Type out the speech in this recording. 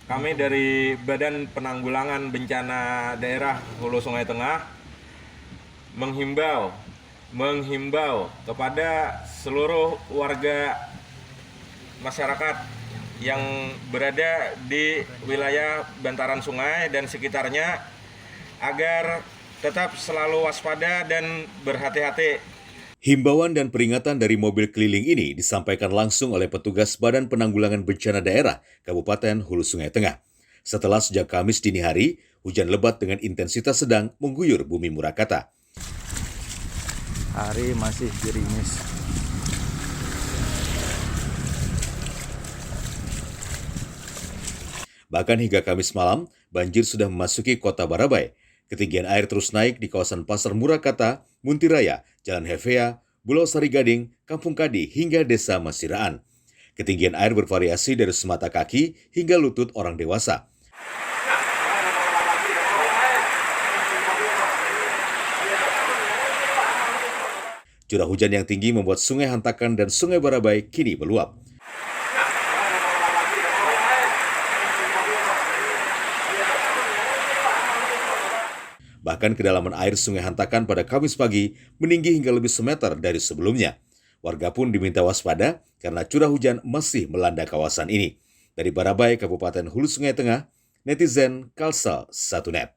Kami dari Badan Penanggulangan Bencana Daerah Hulu Sungai Tengah menghimbau kepada seluruh warga masyarakat yang berada di wilayah bantaran sungai dan sekitarnya agar tetap selalu waspada dan berhati-hati. Himbauan dan peringatan dari mobil keliling ini disampaikan langsung oleh petugas Badan Penanggulangan Bencana Daerah Kabupaten Hulu Sungai Tengah. Setelah sejak Kamis dini hari, hujan lebat dengan intensitas sedang mengguyur bumi Murakata. Hari masih gerimis. Bahkan hingga Kamis malam, banjir sudah memasuki kota Barabai. Ketinggian air terus naik di kawasan Pasar Murakata, Muntiraya, Jalan Hevea, Pulau Sari Gading, Kampung Kadi, hingga Desa Masiraan. Ketinggian air bervariasi dari semata kaki hingga lutut orang dewasa. Curah hujan yang tinggi membuat Sungai Hantakan dan Sungai Barabai kini meluap. Bahkan kedalaman air Sungai Hantakan pada Kamis pagi meninggi hingga lebih semeter dari sebelumnya. Warga pun diminta waspada karena curah hujan masih melanda kawasan ini. Dari Barabai, Kabupaten Hulu Sungai Tengah, netizen Kalsel 1net.